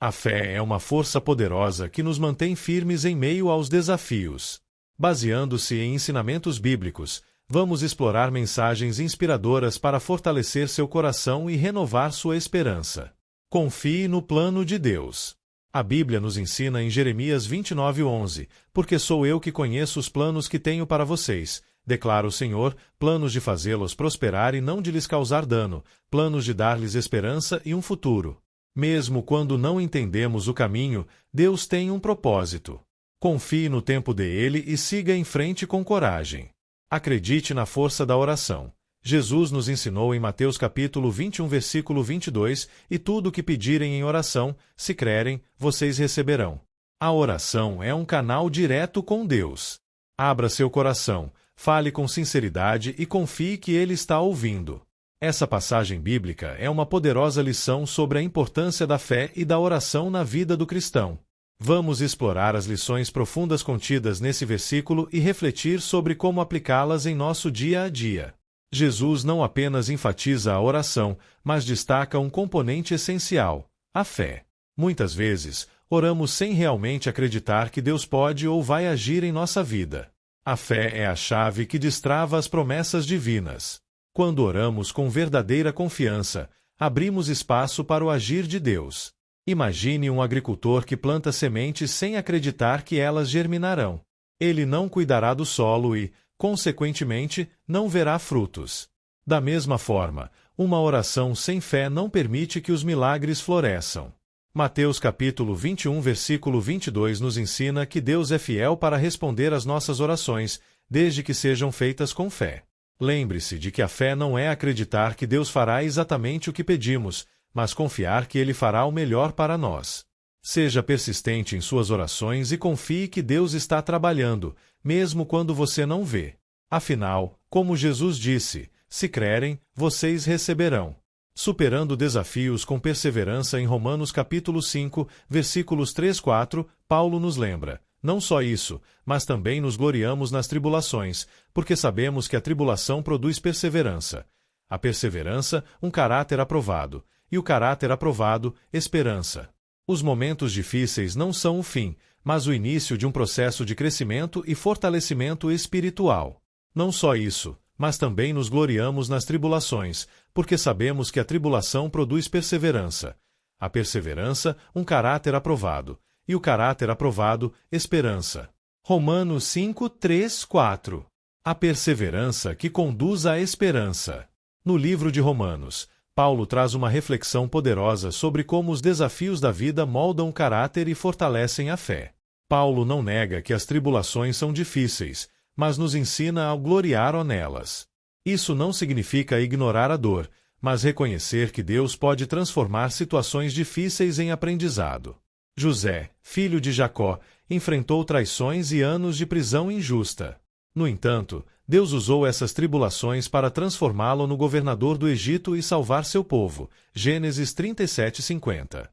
A fé é uma força poderosa que nos mantém firmes em meio aos desafios. Baseando-se em ensinamentos bíblicos, vamos explorar mensagens inspiradoras para fortalecer seu coração e renovar sua esperança. Confie no plano de Deus. A Bíblia nos ensina em Jeremias 29:11, porque sou eu que conheço os planos que tenho para vocês, declara o Senhor, planos de fazê-los prosperar e não de lhes causar dano, planos de dar-lhes esperança e um futuro. Mesmo quando não entendemos o caminho, Deus tem um propósito. Confie no tempo dele e siga em frente com coragem. Acredite na força da oração. Jesus nos ensinou em Mateus capítulo 21, versículo 22, e tudo o que pedirem em oração, se crerem, vocês receberão. A oração é um canal direto com Deus. Abra seu coração, fale com sinceridade e confie que Ele está ouvindo. Essa passagem bíblica é uma poderosa lição sobre a importância da fé e da oração na vida do cristão. Vamos explorar as lições profundas contidas nesse versículo e refletir sobre como aplicá-las em nosso dia a dia. Jesus não apenas enfatiza a oração, mas destaca um componente essencial: a fé. Muitas vezes, oramos sem realmente acreditar que Deus pode ou vai agir em nossa vida. A fé é a chave que destrava as promessas divinas. Quando oramos com verdadeira confiança, abrimos espaço para o agir de Deus. Imagine um agricultor que planta sementes sem acreditar que elas germinarão. Ele não cuidará do solo e, consequentemente, não verá frutos. Da mesma forma, uma oração sem fé não permite que os milagres floresçam. Mateus capítulo 21, versículo 22 nos ensina que Deus é fiel para responder às nossas orações, desde que sejam feitas com fé. Lembre-se de que a fé não é acreditar que Deus fará exatamente o que pedimos, mas confiar que Ele fará o melhor para nós. Seja persistente em suas orações e confie que Deus está trabalhando, mesmo quando você não vê. Afinal, como Jesus disse, se crerem, vocês receberão. Superando desafios com perseverança em Romanos capítulo 5, versículos 3-4, Paulo nos lembra: não só isso, mas também nos gloriamos nas tribulações, porque sabemos que a tribulação produz perseverança. A perseverança, um caráter aprovado, e o caráter aprovado, esperança. Os momentos difíceis não são o fim, mas o início de um processo de crescimento e fortalecimento espiritual. Não só isso, mas também nos gloriamos nas tribulações, porque sabemos que a tribulação produz perseverança. A perseverança, um caráter aprovado, e o caráter aprovado, esperança. Romanos 5, 3, 4. A perseverança que conduz à esperança. No livro de Romanos, Paulo traz uma reflexão poderosa sobre como os desafios da vida moldam o caráter e fortalecem a fé. Paulo não nega que as tribulações são difíceis, mas nos ensina a gloriar nelas. Isso não significa ignorar a dor, mas reconhecer que Deus pode transformar situações difíceis em aprendizado. José, filho de Jacó, enfrentou traições e anos de prisão injusta. No entanto, Deus usou essas tribulações para transformá-lo no governador do Egito e salvar seu povo. Gênesis 37:50.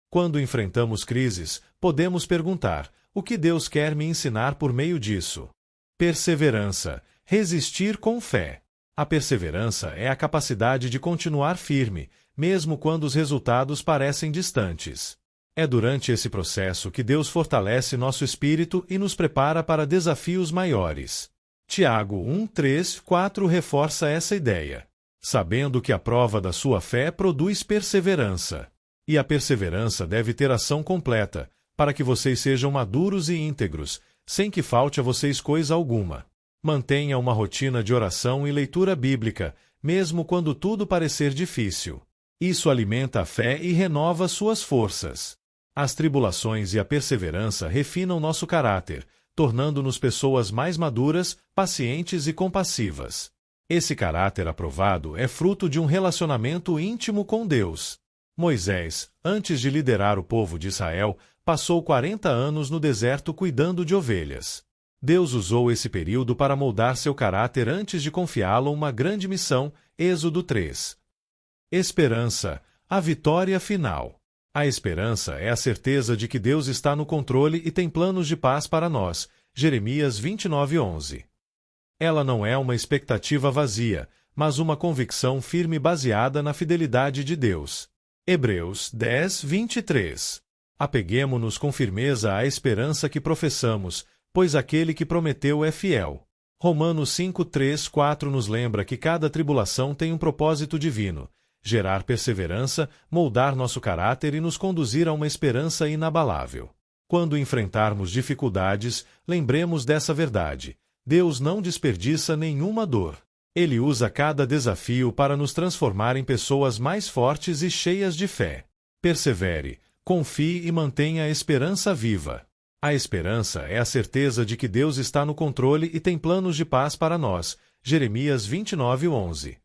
Quando enfrentamos crises, podemos perguntar: o que Deus quer me ensinar por meio disso? Perseverança. Resistir com fé. A perseverança é a capacidade de continuar firme, mesmo quando os resultados parecem distantes. É durante esse processo que Deus fortalece nosso espírito e nos prepara para desafios maiores. Tiago 1, 3, 4 reforça essa ideia. Sabendo que a prova da sua fé produz perseverança. E a perseverança deve ter ação completa, para que vocês sejam maduros e íntegros, sem que falte a vocês coisa alguma. Mantenha uma rotina de oração e leitura bíblica, mesmo quando tudo parecer difícil. Isso alimenta a fé e renova suas forças. As tribulações e a perseverança refinam nosso caráter, tornando-nos pessoas mais maduras, pacientes e compassivas. Esse caráter aprovado é fruto de um relacionamento íntimo com Deus. Moisés, antes de liderar o povo de Israel, passou 40 anos no deserto cuidando de ovelhas. Deus usou esse período para moldar seu caráter antes de confiá-lo uma grande missão, Êxodo 3. Esperança, a vitória final. A esperança é a certeza de que Deus está no controle e tem planos de paz para nós. Jeremias 29:11. Ela não é uma expectativa vazia, mas uma convicção firme baseada na fidelidade de Deus. Hebreus 10, 23. Apeguemo-nos com firmeza à esperança que professamos, pois aquele que prometeu é fiel. Romanos 5, 3, 4 nos lembra que cada tribulação tem um propósito divino: gerar perseverança, moldar nosso caráter e nos conduzir a uma esperança inabalável. Quando enfrentarmos dificuldades, lembremos dessa verdade: Deus não desperdiça nenhuma dor. Ele usa cada desafio para nos transformar em pessoas mais fortes e cheias de fé. Persevere, confie e mantenha a esperança viva. A esperança é a certeza de que Deus está no controle e tem planos de paz para nós. Jeremias 29, 11.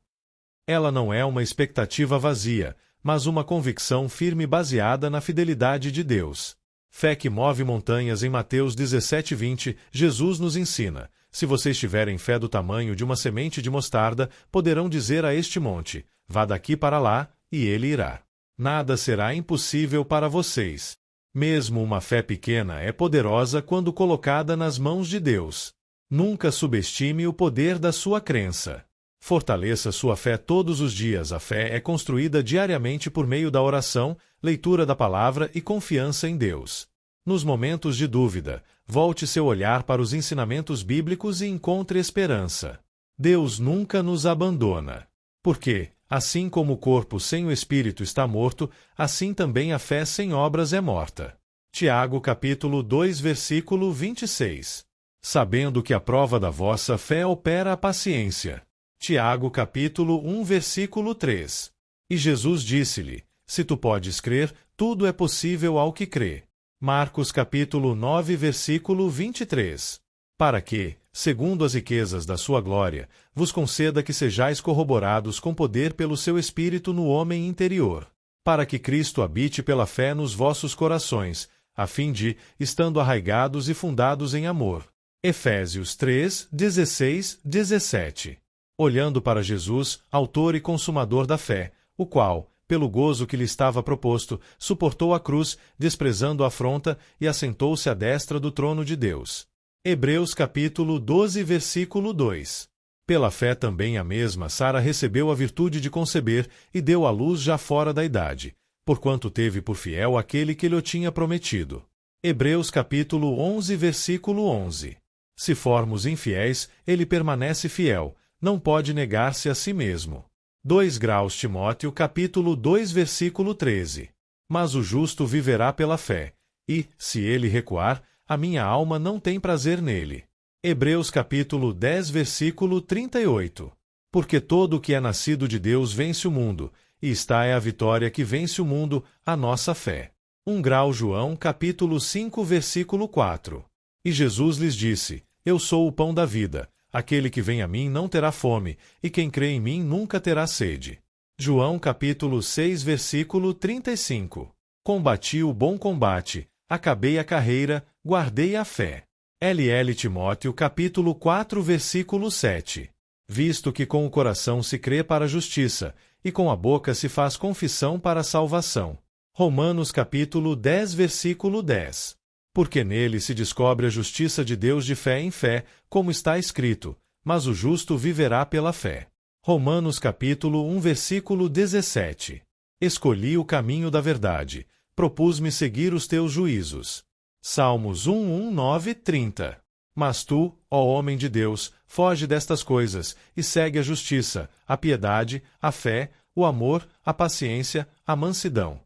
Ela não é uma expectativa vazia, mas uma convicção firme baseada na fidelidade de Deus. Fé que move montanhas. Em Mateus 17, 20, Jesus nos ensina: se vocês tiverem fé do tamanho de uma semente de mostarda, poderão dizer a este monte: vá daqui para lá, e ele irá. Nada será impossível para vocês. Mesmo uma fé pequena é poderosa quando colocada nas mãos de Deus. Nunca subestime o poder da sua crença. Fortaleça sua fé todos os dias. A fé é construída diariamente por meio da oração, leitura da palavra e confiança em Deus. Nos momentos de dúvida, volte seu olhar para os ensinamentos bíblicos e encontre esperança. Deus nunca nos abandona. Porque, assim como o corpo sem o espírito está morto, assim também a fé sem obras é morta. Tiago capítulo 2 versículo 26. Sabendo que a prova da vossa fé opera a paciência. Tiago capítulo 1 versículo 3. E Jesus disse-lhe: se tu podes crer, tudo é possível ao que crê. Marcos capítulo 9 versículo 23. Para que, segundo as riquezas da sua glória, vos conceda que sejais corroborados com poder pelo seu Espírito no homem interior, para que Cristo habite pela fé nos vossos corações, a fim de, estando arraigados e fundados em amor. Efésios 3, 16, 17. Olhando para Jesus, autor e consumador da fé, o qual, pelo gozo que lhe estava proposto, suportou a cruz, desprezando a afronta, e assentou-se à destra do trono de Deus. Hebreus capítulo 12 versículo 2. Pela fé também a mesma Sara recebeu a virtude de conceber e deu à luz já fora da idade, porquanto teve por fiel aquele que lhe o tinha prometido. Hebreus capítulo 11 versículo 11. Se formos infiéis, ele permanece fiel, não pode negar-se a si mesmo. 2 graus Timóteo capítulo 2 versículo 13. Mas o justo viverá pela fé, e, se ele recuar, a minha alma não tem prazer nele. Hebreus capítulo 10 versículo 38. Porque todo o que é nascido de Deus vence o mundo, e esta é a vitória que vence o mundo, a nossa fé. 1 grau João capítulo 5 versículo 4. E Jesus lhes disse: eu sou o pão da vida. Aquele que vem a mim não terá fome, e quem crê em mim nunca terá sede. João capítulo 6 versículo 35. Combati o bom combate, acabei a carreira, guardei a fé. LL Timóteo capítulo 4 versículo 7. Visto que com o coração se crê para a justiça, e com a boca se faz confissão para a salvação. Romanos capítulo 10 versículo 10. Porque nele se descobre a justiça de Deus de fé em fé, como está escrito: mas o justo viverá pela fé. Romanos capítulo 1 versículo 17. Escolhi o caminho da verdade, propus-me seguir os teus juízos. Salmos 1, 9, 30. Mas tu, ó homem de Deus, foge destas coisas, e segue a justiça, a piedade, a fé, o amor, a paciência, a mansidão.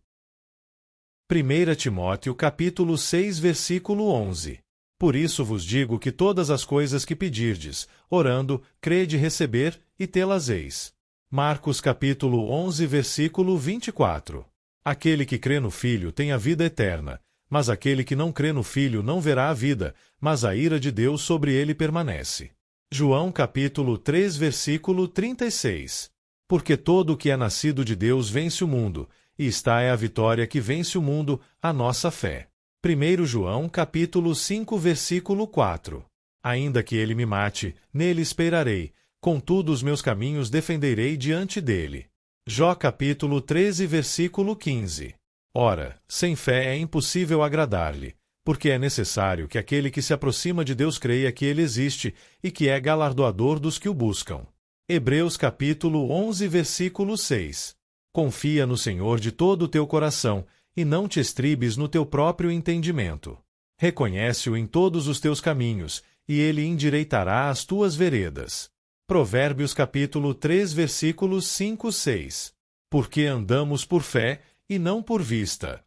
1 Timóteo capítulo 6 versículo 11. Por isso vos digo que todas as coisas que pedirdes, orando, crede receber, e tê-las-eis. Marcos capítulo 11 versículo 24. Aquele que crê no Filho tem a vida eterna, mas aquele que não crê no Filho não verá a vida, mas a ira de Deus sobre ele permanece. João capítulo 3 versículo 36. Porque todo o que é nascido de Deus vence o mundo, e esta é a vitória que vence o mundo, a nossa fé. 1 João capítulo 5 versículo 4. Ainda que ele me mate, nele esperarei, contudo os meus caminhos defenderei diante dele. Jó capítulo 13 versículo 15. Ora, sem fé é impossível agradar-lhe, porque é necessário que aquele que se aproxima de Deus creia que ele existe e que é galardoador dos que o buscam. Hebreus capítulo 11 versículo 6. Confia no Senhor de todo o teu coração, e não te estribes no teu próprio entendimento. Reconhece-o em todos os teus caminhos, e ele endireitará as tuas veredas. Provérbios capítulo 3, versículos 5 e 6. Porque andamos por fé, e não por vista.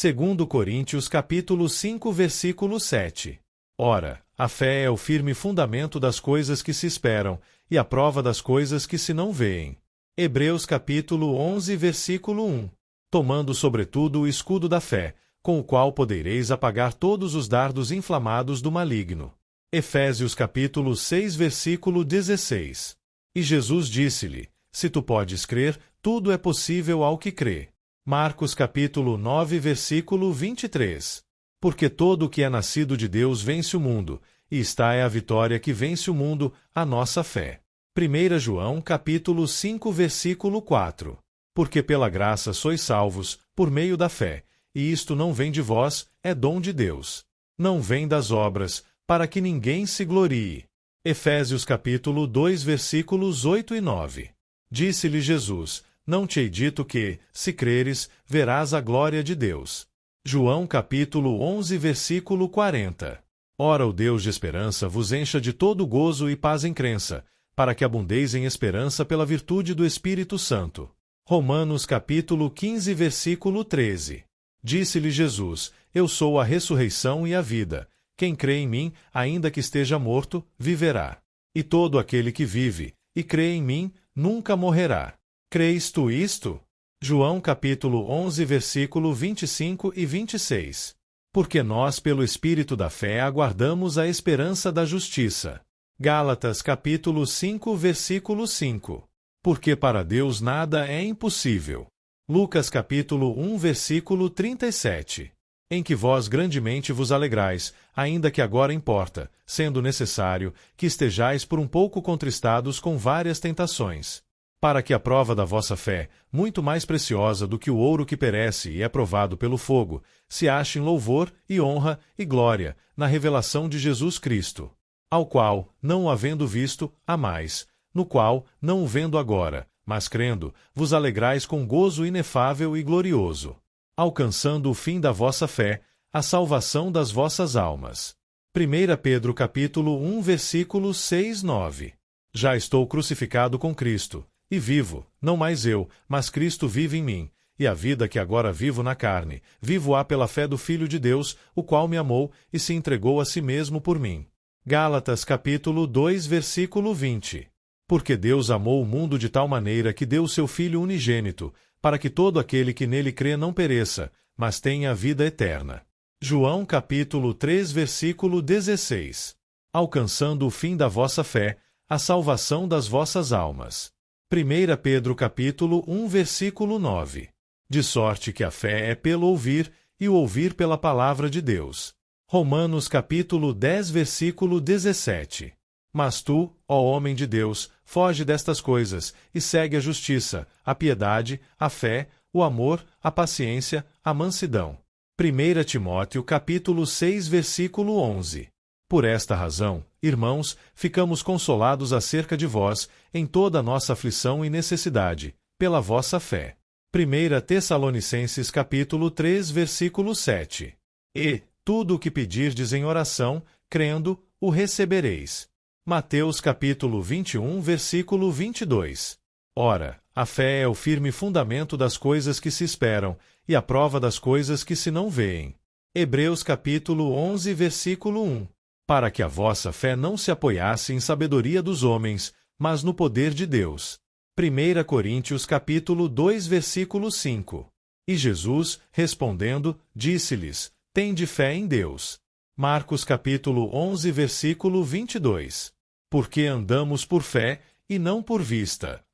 2 Coríntios capítulo 5, versículo 7. Ora, a fé é o firme fundamento das coisas que se esperam, e a prova das coisas que se não veem. Hebreus capítulo 11, versículo 1. Tomando sobretudo o escudo da fé, com o qual podereis apagar todos os dardos inflamados do maligno. Efésios capítulo 6, versículo 16. E Jesus disse-lhe: Se tu podes crer, tudo é possível ao que crê. Marcos capítulo 9, versículo 23. Porque todo o que é nascido de Deus vence o mundo, e esta é a vitória que vence o mundo, a nossa fé. 1 João capítulo 5, versículo 4. Porque pela graça sois salvos, por meio da fé, e isto não vem de vós, é dom de Deus. Não vem das obras, para que ninguém se glorie. Efésios capítulo 2, versículos 8 e 9. Disse-lhe Jesus: Não te hei dito que, se creres, verás a glória de Deus. João capítulo 11, versículo 40. Ora o Deus de esperança vos encha de todo gozo e paz em crença, para que abundeis em esperança pela virtude do Espírito Santo. Romanos capítulo 15, versículo 13. Disse-lhe Jesus: Eu sou a ressurreição e a vida. Quem crê em mim, ainda que esteja morto, viverá. E todo aquele que vive, e crê em mim, nunca morrerá. Crês tu isto? João capítulo 11, versículo 25 e 26. Porque nós, pelo Espírito da fé, aguardamos a esperança da justiça. Gálatas capítulo 5, versículo 5. Porque para Deus nada é impossível. Lucas capítulo 1, versículo 37. Em que vós grandemente vos alegrais, ainda que agora importa, sendo necessário, que estejais por um pouco contristados com várias tentações, para que a prova da vossa fé, muito mais preciosa do que o ouro que perece e é provado pelo fogo, se ache em louvor e honra e glória, na revelação de Jesus Cristo, ao qual, não o havendo visto, amais, no qual, não o vendo agora, mas crendo, vos alegrais com gozo inefável e glorioso, alcançando o fim da vossa fé, a salvação das vossas almas. 1 Pedro capítulo 1, versículos 6 e 9. Já estou crucificado com Cristo, e vivo, não mais eu, mas Cristo vive em mim, e a vida que agora vivo na carne, vivo-a pela fé do Filho de Deus, o qual me amou e se entregou a si mesmo por mim. Gálatas capítulo 2, versículo 20. Porque Deus amou o mundo de tal maneira que deu o seu Filho unigênito, para que todo aquele que nele crê não pereça, mas tenha a vida eterna. João capítulo 3, versículo 16. Alcançando o fim da vossa fé, a salvação das vossas almas. 1 Pedro capítulo 1, versículo 9. De sorte que a fé é pelo ouvir, e o ouvir pela palavra de Deus. Romanos capítulo 10, versículo 17. Mas tu, ó homem de Deus, foge destas coisas, e segue a justiça, a piedade, a fé, o amor, a paciência, a mansidão. 1 Timóteo capítulo 6, versículo 11. Por esta razão, irmãos, ficamos consolados acerca de vós, em toda a nossa aflição e necessidade, pela vossa fé. 1 Tessalonicenses capítulo 3, versículo 7. E, tudo o que pedirdes em oração, crendo, o recebereis. Mateus capítulo 21, versículo 22. Ora, a fé é o firme fundamento das coisas que se esperam, e a prova das coisas que se não veem. Hebreus capítulo 11, versículo 1. Para que a vossa fé não se apoiasse em sabedoria dos homens, mas no poder de Deus. 1 Coríntios capítulo 2, versículo 5. E Jesus, respondendo, disse-lhes: Tende fé em Deus. Marcos capítulo 11, versículo 22. Porque andamos por fé, e não por vista.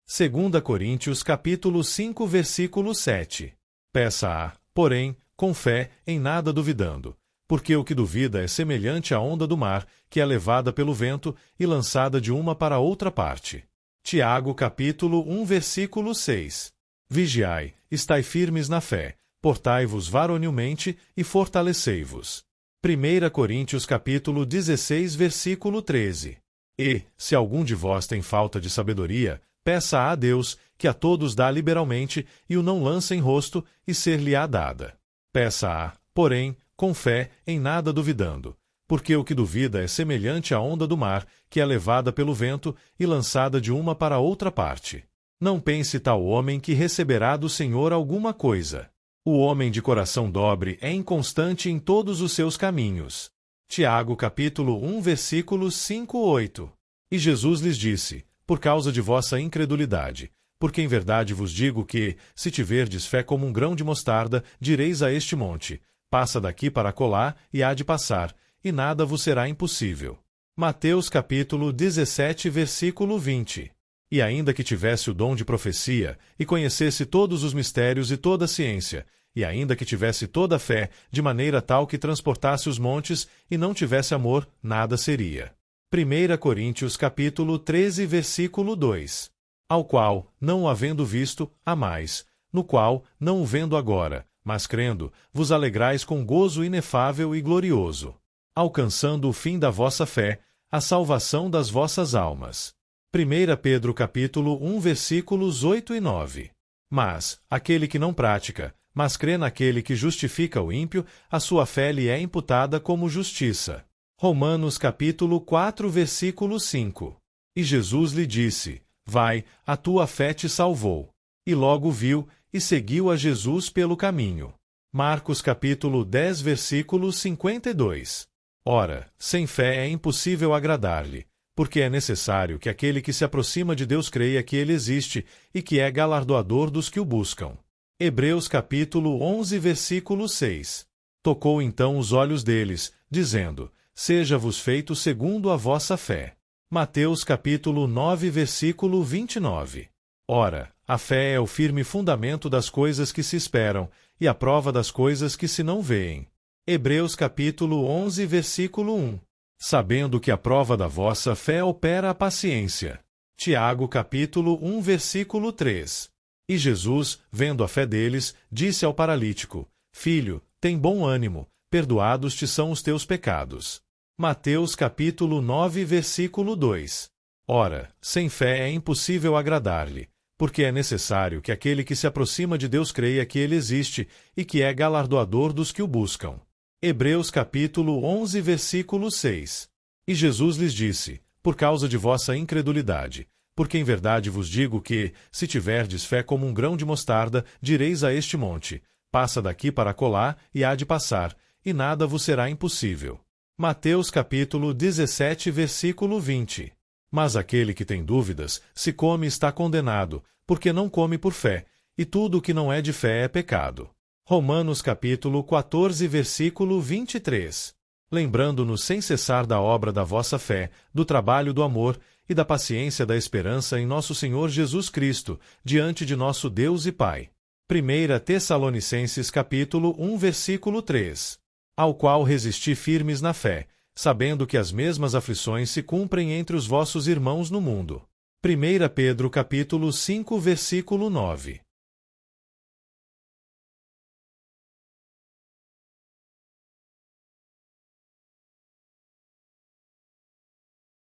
2 Coríntios capítulo 5, versículo 7. Peça-a, porém, com fé, em nada duvidando, porque o que duvida é semelhante à onda do mar, que é levada pelo vento e lançada de uma para outra parte. Tiago capítulo 1, versículo 6. Vigiai, estai firmes na fé, portai-vos varonilmente e fortalecei-vos. 1 Coríntios capítulo 16, versículo 13. E, se algum de vós tem falta de sabedoria, Peça a Deus, que a todos dá liberalmente, e o não lança em rosto, e ser-lhe-á dada. Peça-a, porém, com fé, em nada duvidando. Porque o que duvida é semelhante à onda do mar, que é levada pelo vento e lançada de uma para outra parte. Não pense tal homem que receberá do Senhor alguma coisa. O homem de coração dobre é inconstante em todos os seus caminhos. Tiago capítulo 1 versículos 5-8. E Jesus lhes disse, por causa de vossa incredulidade, porque em verdade vos digo que, se tiverdes fé como um grão de mostarda, direis a este monte, passa daqui para acolá, e há de passar, e nada vos será impossível. Mateus capítulo 17 versículo 20. E ainda que tivesse o dom de profecia, e conhecesse todos os mistérios e toda a ciência, e ainda que tivesse toda a fé, de maneira tal que transportasse os montes, e não tivesse amor, nada seria. 1 Coríntios capítulo 13 versículo 2. Ao qual, não o havendo visto, amais, no qual, não o vendo agora, mas crendo, vos alegrais com gozo inefável e glorioso, alcançando o fim da vossa fé, a salvação das vossas almas. 1 Pedro capítulo 1 versículos 8 e 9. Mas, aquele que não pratica, mas crê naquele que justifica o ímpio, a sua fé lhe é imputada como justiça. Romanos capítulo 4 versículo 5. E Jesus lhe disse, vai, a tua fé te salvou. E logo viu, e seguiu a Jesus pelo caminho. Marcos capítulo 10 versículo 52. Ora, sem fé é impossível agradar-lhe, porque é necessário que aquele que se aproxima de Deus creia que ele existe e que é galardoador dos que o buscam. Hebreus capítulo 11 versículo 6. Tocou então os olhos deles, dizendo, seja-vos feito segundo a vossa fé. Mateus capítulo 9 versículo 29. Ora, a fé é o firme fundamento das coisas que se esperam, e a prova das coisas que se não veem. Hebreus capítulo 11 versículo 1. Sabendo que a prova da vossa fé opera a paciência. Tiago capítulo 1 versículo 3. E Jesus, vendo a fé deles, disse ao paralítico, filho, tem bom ânimo, perdoados te são os teus pecados. Mateus capítulo 9 versículo 2. Ora, sem fé é impossível agradar-lhe, porque é necessário que aquele que se aproxima de Deus creia que ele existe e que é galardoador dos que o buscam. Hebreus capítulo 11 versículo 6. E Jesus lhes disse, por causa de vossa incredulidade, porque em verdade vos digo que, se tiverdes fé como um grão de mostarda, direis a este monte, passa daqui para acolá, e há de passar, e nada vos será impossível. Mateus capítulo 17 versículo 20. Mas aquele que tem dúvidas, se come está condenado, porque não come por fé, e tudo o que não é de fé é pecado. Romanos capítulo 14 versículo 23. Lembrando-nos sem cessar da obra da vossa fé, do trabalho do amor e da paciência da esperança em nosso Senhor Jesus Cristo, diante de nosso Deus e Pai. 1 Tessalonicenses capítulo 1 versículo 3. Ao qual resisti firmes na fé, sabendo que as mesmas aflições se cumprem entre os vossos irmãos no mundo. 1 Pedro capítulo 5 versículo 9.